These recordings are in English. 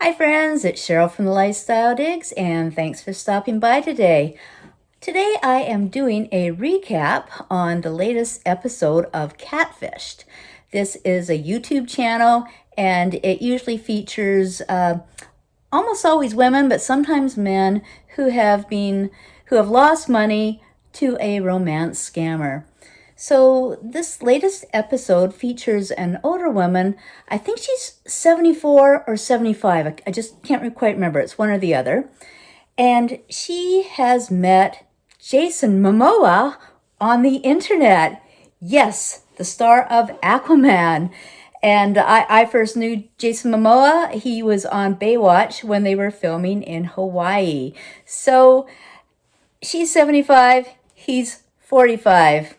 Hi friends, it's Cheryl from the Lifestyle Digs, and thanks for stopping by today. Today I am doing a recap on the latest episode of Catfished. This is a YouTube channel, and it usually features almost always women, but sometimes men who have lost money to a romance scammer. So this latest episode features an older woman. I think she's 74 or 75. I just can't quite remember. It's one or the other. And she has met Jason Momoa on the internet. Yes, the star of Aquaman. And I first knew Jason Momoa. He was on Baywatch when they were filming in Hawaii. So she's 75, he's 45.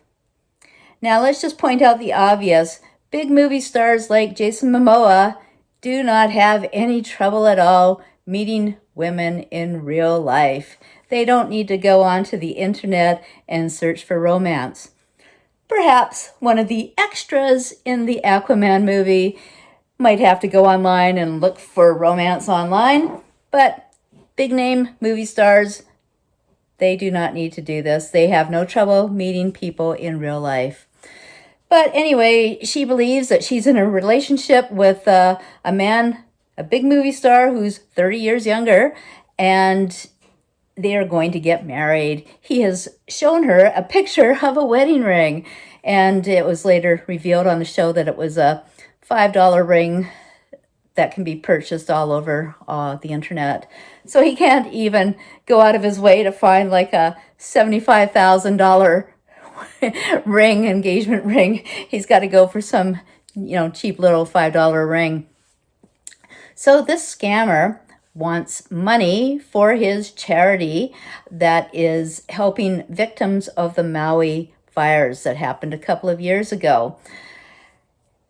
Now let's just point out the obvious. Big movie stars like Jason Momoa do not have any trouble at all meeting women in real life. They don't need to go onto the internet and search for romance. Perhaps one of the extras in the Aquaman movie might have to go online and look for romance online, but big name movie stars, they do not need to do this. They have no trouble meeting people in real life. But anyway, she believes that she's in a relationship with a man, a big movie star who's 30 years younger, and they are going to get married. He has shown her a picture of a wedding ring, and it was later revealed on the show that it was a $5 ring that can be purchased all over the internet. So he can't even go out of his way to find like a $75,000 engagement ring. He's got to go for some, cheap little $5 ring. So this scammer wants money for his charity that is helping victims of the Maui fires that happened a couple of years ago.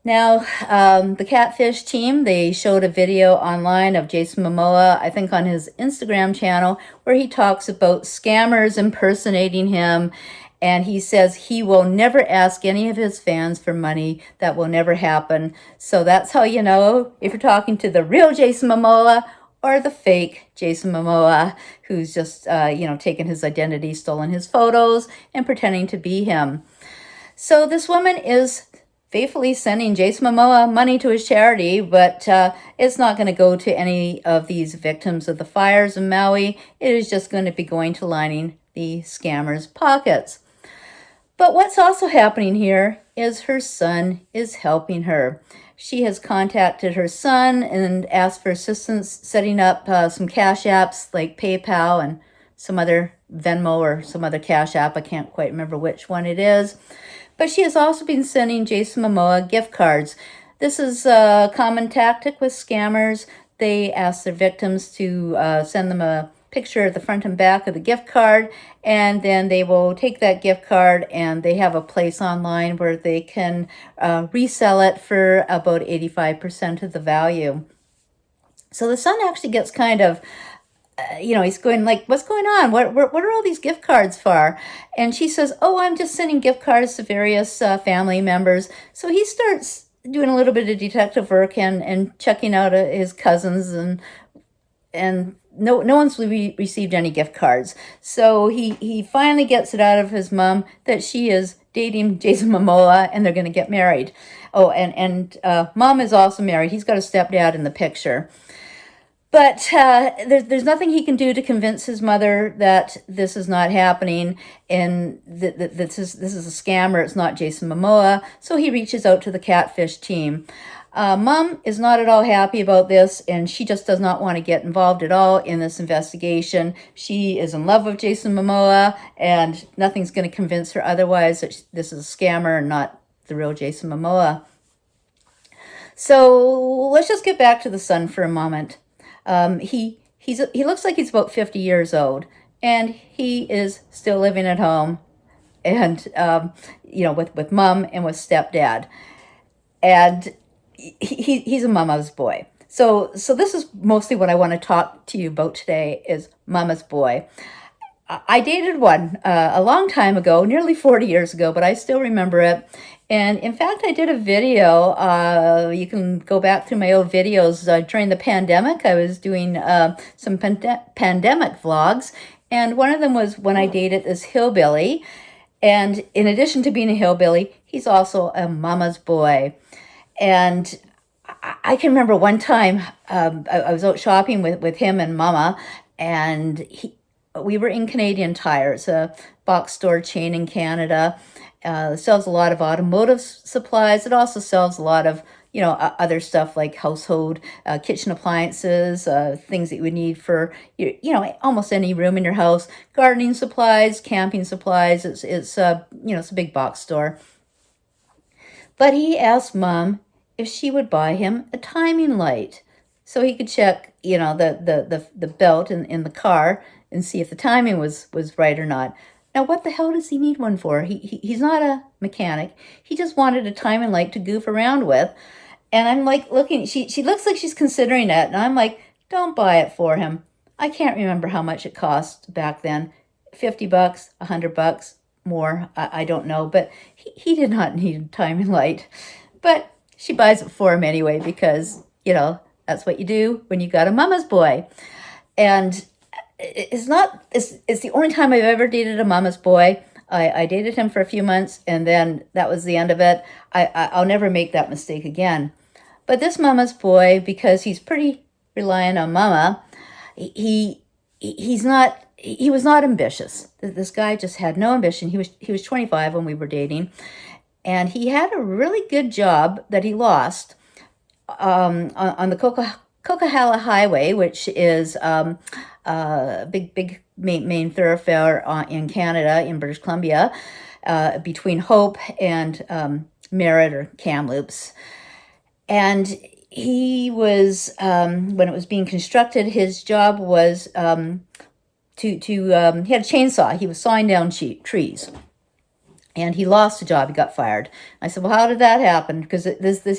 Now, the Catfish team, they showed a video online of Jason Momoa, I think on his Instagram channel, where he talks about scammers impersonating him. And he says he will never ask any of his fans for money. That will never happen. So that's how you know if you're talking to the real Jason Momoa or the fake Jason Momoa, who's just, taken his identity, stolen his photos, and pretending to be him. So this woman is faithfully sending Jason Momoa money to his charity, but it's not going to go to any of these victims of the fires in Maui. It is just going to be going to lining the scammer's pockets. But what's also happening here is her son is helping her. She has contacted her son and asked for assistance setting up some cash apps like PayPal and some other Venmo or some other cash app. I can't quite remember which one it is. But she has also been sending Jason Momoa gift cards. This is a common tactic with scammers. They ask their victims to send them a picture of the front and back of the gift card, and then they will take that gift card and they have a place online where they can resell it for about 85% of the value. So the son actually gets kind of he's going like, what's going on? What are all these gift cards for? And she says, oh, I'm just sending gift cards to various family members. So he starts doing a little bit of detective work and checking out his cousins, and no one's received any gift cards. So he finally gets it out of his mom that she is dating Jason Momoa and they're going to get married. Oh, and mom is also married. He's got a stepdad in the picture. But there's nothing he can do to convince his mother that this is not happening and that this is a scammer. It's not Jason Momoa. So he reaches out to the Catfish team. Mom is not at all happy about this, and she just does not want to get involved at all in this investigation. She is in love with Jason Momoa, and nothing's going to convince her otherwise that this is a scammer and not the real Jason Momoa. So let's just get back to the son for a moment. He looks like he's about 50 years old, and he is still living at home, and with mom and with stepdad, and he's a mama's boy. So this is mostly what I want to talk to you about today is mama's boy. I dated one a long time ago, nearly 40 years ago, but I still remember it. And in fact, I did a video. You can go back through my old videos during the pandemic. I was doing some pandemic vlogs, and one of them was when I dated this hillbilly. And in addition to being a hillbilly, he's also a mama's boy. And I can remember one time I was out shopping with him and Mama, and we were in Canadian Tires, a box store chain in Canada. It sells a lot of automotive supplies. It also sells a lot of other stuff like household kitchen appliances, things that you would need for almost any room in your house, gardening supplies, camping supplies. It's it's a big box store. But he asked Mom if she would buy him a timing light so he could check, the belt in the car and see if the timing was right or not. Now, what the hell does he need one for? He's not a mechanic. He just wanted a timing light to goof around with. And I'm like looking, she looks like she's considering it. And I'm like, don't buy it for him. I can't remember how much it cost back then. $50, $100, more. I don't know. But he did not need a timing light. But she buys it for him anyway because, that's what you do when you got a mama's boy. And it's the only time I've ever dated a mama's boy. I dated him for a few months, and then that was the end of it. I'll never make that mistake again. But this mama's boy, because he's pretty reliant on mama, he was not ambitious. This guy just had no ambition. He was 25 when we were dating, and he had a really good job that he lost on the Coquihalla Highway, which is big main thoroughfare in Canada, in British Columbia, between Hope and Merritt or Kamloops. And he was, when it was being constructed, his job was he had a chainsaw. He was sawing down trees. And he lost the job. He got fired. I said, well, how did that happen? Because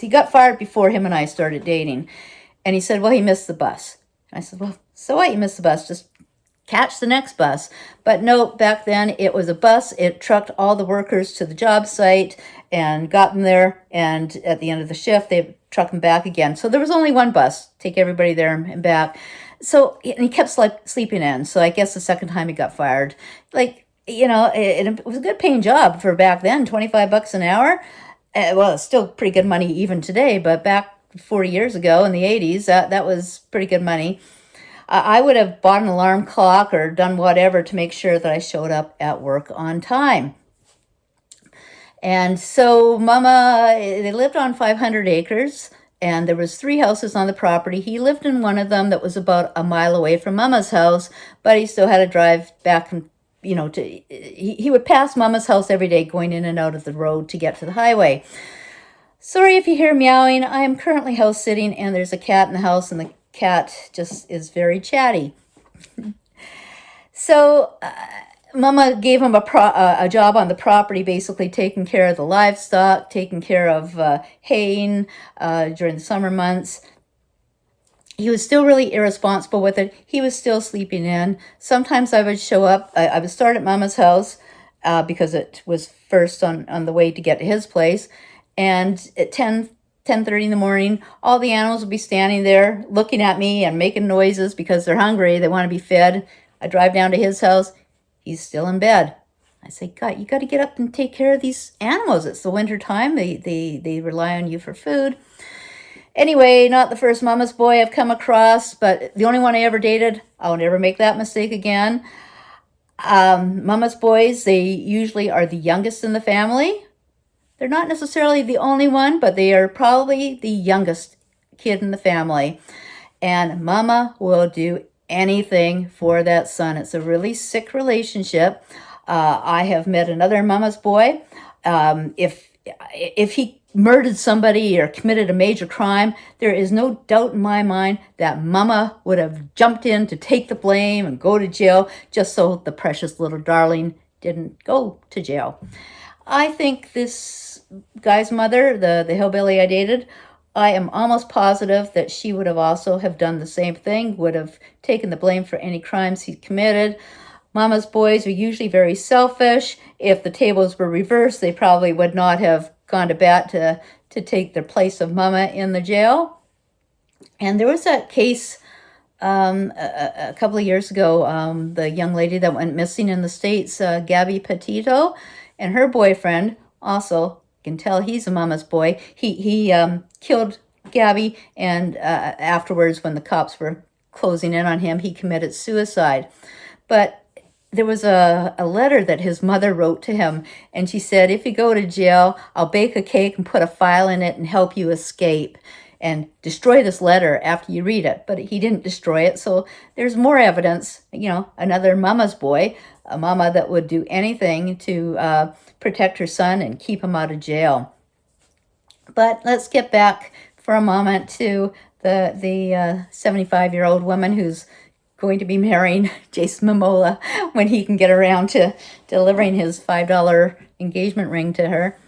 he got fired before him and I started dating. And he said, well, he missed the bus. And I said, well, so what? You missed the bus. Just catch the next bus. But no, back then it was a bus. It trucked all the workers to the job site and got them there. And at the end of the shift, they truck them back again. So there was only one bus, take everybody there and back. So and he kept sleeping in. So I guess the second time he got fired, it was a good paying job for back then, $25 an hour. Well, it's still pretty good money even today, but back 40 years ago in the 80s, that was pretty good money. I would have bought an alarm clock or done whatever to make sure that I showed up at work on time. And so Mama, they lived on 500 acres, and there was 3 houses on the property. He lived in one of them that was about a mile away from Mama's house, but he still had to drive back and he would pass Mama's house every day going in and out of the road to get to the highway. Sorry if you hear meowing. I am currently house sitting and there's a cat in the house and the cat just is very chatty. So Mama gave him a job on the property, basically taking care of the livestock, taking care of haying during the summer months. He was still really irresponsible with it. He was still sleeping in. Sometimes I would show up. I would start at Mama's house because it was first on the way to get to his place. And at 10:30 in the morning, all the animals would be standing there looking at me and making noises because they're hungry. They want to be fed. I drive down to his house. He's still in bed. I say, God, you got to get up and take care of these animals. It's the winter time. They rely on you for food. Anyway, not the first mama's boy I've come across, but the only one I ever dated. I'll never make that mistake again. Mama's boys, they usually are the youngest in the family. They're not necessarily the only one, but they are probably the youngest kid in the family. And Mama will do anything for that son. It's a really sick relationship. I have met another mama's boy. If he murdered somebody or committed a major crime, there is no doubt in my mind that Mama would have jumped in to take the blame and go to jail just so the precious little darling didn't go to jail. I think this guy's mother, the hillbilly I dated, I am almost positive that she would have also have done the same thing, would have taken the blame for any crimes he committed. Mama's boys are usually very selfish. If the tables were reversed, they probably would not have gone to bat to take the place of Mama in the jail. And there was that case a couple of years ago, the young lady that went missing in the States, Gabby Petito, and her boyfriend, also, you can tell he's a mama's boy, he killed Gabby, and afterwards, when the cops were closing in on him, he committed suicide. But there was a letter that his mother wrote to him, and she said, if you go to jail, I'll bake a cake and put a file in it and help you escape. And destroy this letter after you read it. But he didn't destroy it, so there's more evidence, another mama's boy, a mama that would do anything to protect her son and keep him out of jail. But let's get back for a moment to the 75-year-old woman who's going to be marrying Jason Momoa when he can get around to delivering his $5 engagement ring to her.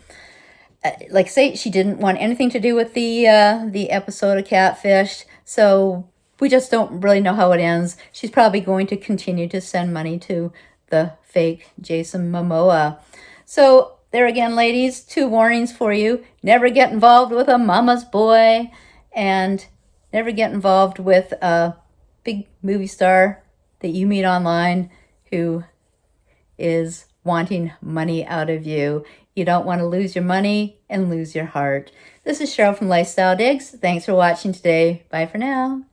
Like I say, she didn't want anything to do with the episode of Catfished, so we just don't really know how it ends. She's probably going to continue to send money to the fake Jason Momoa. So there again, ladies, 2 warnings for you. Never get involved with a mama's boy, and never get involved with a big movie star that you meet online who is wanting money out of you. You don't want to lose your money and lose your heart. This is Cheryl from Lifestyle Digs. Thanks for watching today. Bye for now.